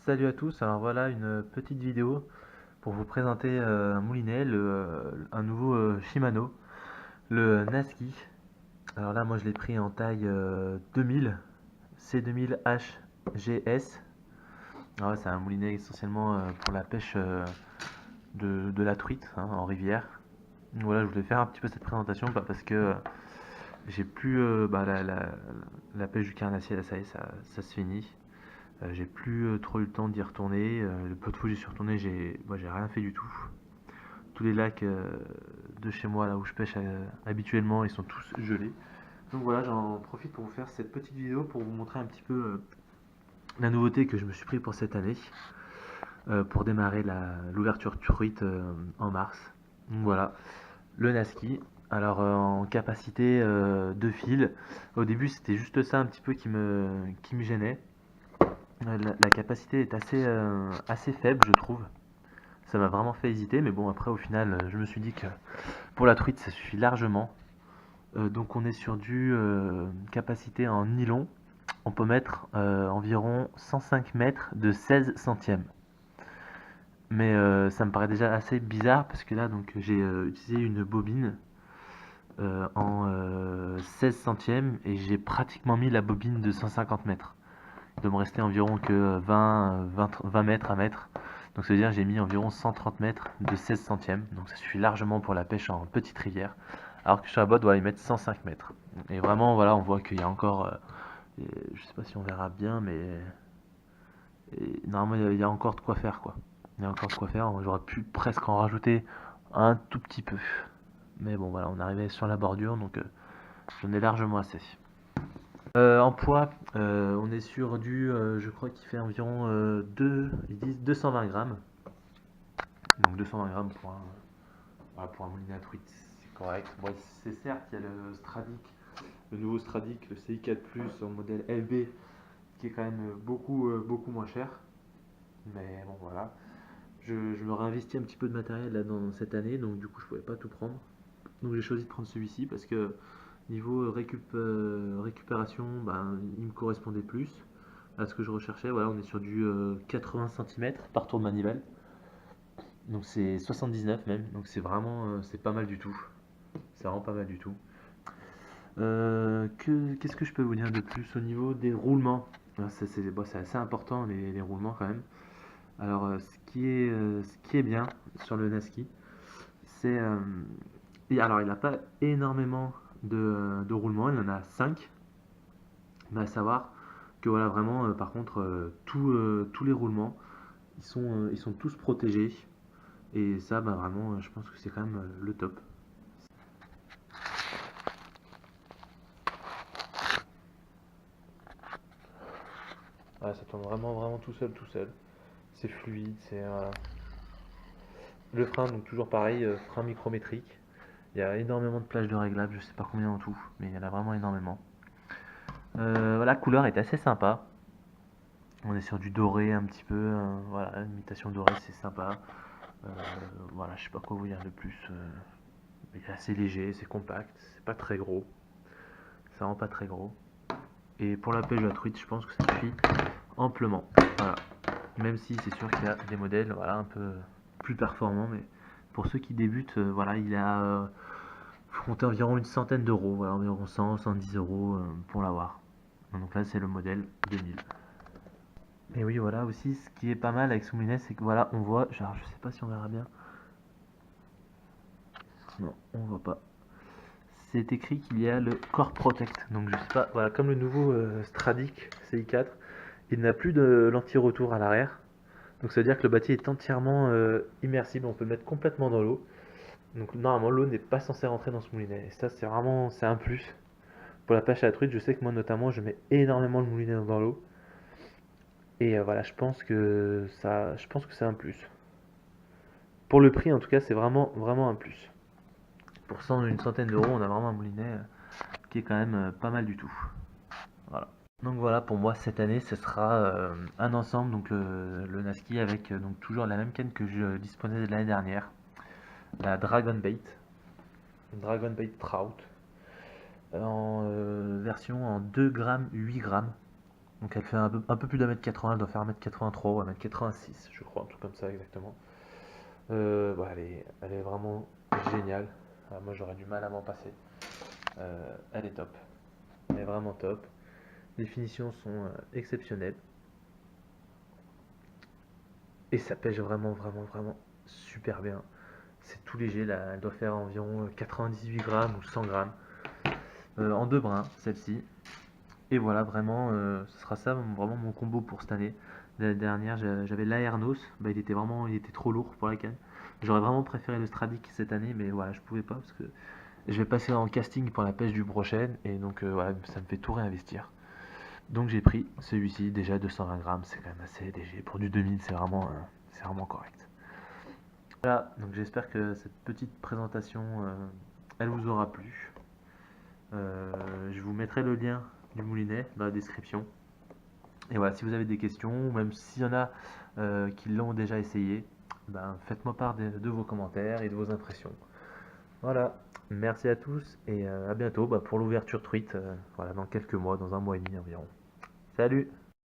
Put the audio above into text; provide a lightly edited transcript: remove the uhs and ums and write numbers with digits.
Salut à tous, alors voilà une petite vidéo pour vous présenter un moulinet, un nouveau Shimano, le Naski. Alors là moi je l'ai pris en taille 2000, C2000 HGS. Alors ouais, c'est un moulinet essentiellement pour la pêche de la truite hein, en rivière. Donc voilà, je voulais faire un petit peu cette présentation parce que j'ai plus la pêche du carnassier, là ça y est, ça se finit. J'ai plus trop eu le temps d'y retourner. Le peu de fois où j'y suis retourné, j'ai rien fait du tout. Tous les lacs de chez moi, là où je pêche habituellement, ils sont tous gelés. Donc voilà, j'en profite pour vous faire cette petite vidéo pour vous montrer un petit peu la nouveauté que je me suis pris pour cette année, pour démarrer l'ouverture truite en mars. Donc voilà, le Naski. Alors en capacité de fil, au début c'était juste ça un petit peu qui me gênait. La capacité est assez faible, je trouve. Ça m'a vraiment fait hésiter, mais bon, après, au final, je me suis dit que pour la truite, ça suffit largement. Donc, on est sur du capacité en nylon. On peut mettre environ 105 mètres de 16 centièmes. Mais ça me paraît déjà assez bizarre parce que là, donc, j'ai utilisé une bobine en 16 centièmes et j'ai pratiquement mis la bobine de 150 mètres. Il doit me rester environ que 20 mètres à mètre. Donc ça veut dire que j'ai mis environ 130 mètres de 16 centièmes. Donc ça suffit largement pour la pêche en petite rivière. Alors que sur la boîte, doit y mettre 105 mètres. Et vraiment, voilà, on voit qu'il y a encore... je sais pas si on verra bien, mais... normalement, il y a encore de quoi faire, quoi. Il y a encore de quoi faire. J'aurais pu presque en rajouter un tout petit peu. Mais bon, voilà, on arrivait sur la bordure, donc j'en ai largement assez. En poids, on est sur je crois qu'il fait environ ils disent 220 grammes. Donc 220 grammes voilà, pour un moulinet à truite, c'est correct. Bon, c'est certes, il y a le Stradic, le nouveau Stradic, le CI4 Plus en modèle LB, qui est quand même beaucoup moins cher. Mais bon, voilà. Je me réinvestis un petit peu de matériel là dans cette année, donc du coup, je pouvais pas tout prendre. Donc j'ai choisi de prendre celui-ci parce que niveau récupération, ben, il me correspondait plus à ce que je recherchais. Voilà, on est sur du 80 cm par tour de manivelle. Donc c'est 79 même. Donc c'est vraiment c'est pas mal du tout. C'est vraiment pas mal du tout. Qu'est-ce que je peux vous dire de plus au niveau des roulements? C'est assez important les roulements quand même. Alors ce qui est bien sur le Naski, c'est alors il n'a pas énormément de roulements, il en a 5. Mais à savoir que voilà, vraiment, par contre, tous les roulements, ils sont tous protégés. Et ça, bah, vraiment, je pense que c'est quand même le top. Voilà, ça tourne vraiment tout seul, tout seul. C'est fluide, c'est voilà. Le frein, donc toujours pareil, frein micrométrique. Il y a énormément de plages de réglables, je sais pas combien en tout, mais il y en a vraiment énormément. Voilà, la couleur est assez sympa. On est sur du doré un petit peu, voilà, une imitation dorée, c'est sympa. Euh, voilà, je sais pas quoi vous dire de plus. Il est assez léger, c'est compact, c'est pas très gros. Ça rend pas très gros. Et pour la pêche de la truite, je pense que ça suffit amplement. Voilà. Même si c'est sûr qu'il y a des modèles voilà, un peu plus performants, mais pour ceux qui débutent, voilà, il a faut compter environ une centaine d'euros, voilà, environ 100, 110 euros pour l'avoir. Donc là, c'est le modèle 2000. Et oui, voilà aussi, ce qui est pas mal avec ce moulinet, c'est que voilà, on voit, genre, je sais pas si on verra bien. Non, on voit pas. C'est écrit qu'il y a le Core Protect. Donc je sais pas, voilà, comme le nouveau Stradic CI4, il n'a plus de l'anti-retour à l'arrière. Donc ça veut dire que le bâti est entièrement immersible, on peut le mettre complètement dans l'eau. Donc normalement l'eau n'est pas censée rentrer dans ce moulinet. Et ça c'est un plus. Pour la pêche à la truite, je sais que moi notamment je mets énormément le moulinet dans l'eau. Et voilà, je pense que c'est un plus. Pour le prix en tout cas c'est vraiment un plus. Pour une centaine d'euros on a vraiment un moulinet qui est quand même pas mal du tout. Voilà. Donc voilà, pour moi cette année ce sera un ensemble, donc le Naski avec donc toujours la même canne que je disposais de l'année dernière, la Dragon Bait Trout, en version en 2 grammes, 8 grammes. Donc elle fait un peu plus d'1m80, elle doit faire 1m83 ou 1m86, je crois, un truc comme ça exactement. Bah, elle est vraiment géniale. Ah, moi j'aurais du mal à m'en passer. Elle est top. Elle est vraiment top. Les finitions sont exceptionnelles. Et ça pêche vraiment super bien. C'est tout léger là, elle doit faire environ 98 grammes ou 100 grammes. En deux brins, celle-ci. Et voilà, vraiment, ce sera ça vraiment mon combo pour cette année. L'année dernière, j'avais l'Aernos, bah, il était trop lourd pour la canne. J'aurais vraiment préféré le Stradic cette année, mais voilà, je pouvais pas parce que je vais passer en casting pour la pêche du prochaine, et donc voilà, ça me fait tout réinvestir. Donc j'ai pris celui-ci, déjà 220 grammes, c'est quand même assez léger. Pour du 2000, c'est vraiment correct. Voilà, donc j'espère que cette petite présentation, elle vous aura plu. Je vous mettrai le lien du moulinet dans la description. Et voilà, si vous avez des questions, ou même s'il y en a qui l'ont déjà essayé, ben, faites-moi part de vos commentaires et de vos impressions. Voilà, merci à tous et à bientôt bah, pour l'ouverture truite, voilà, dans quelques mois, dans un mois et demi environ. Salut!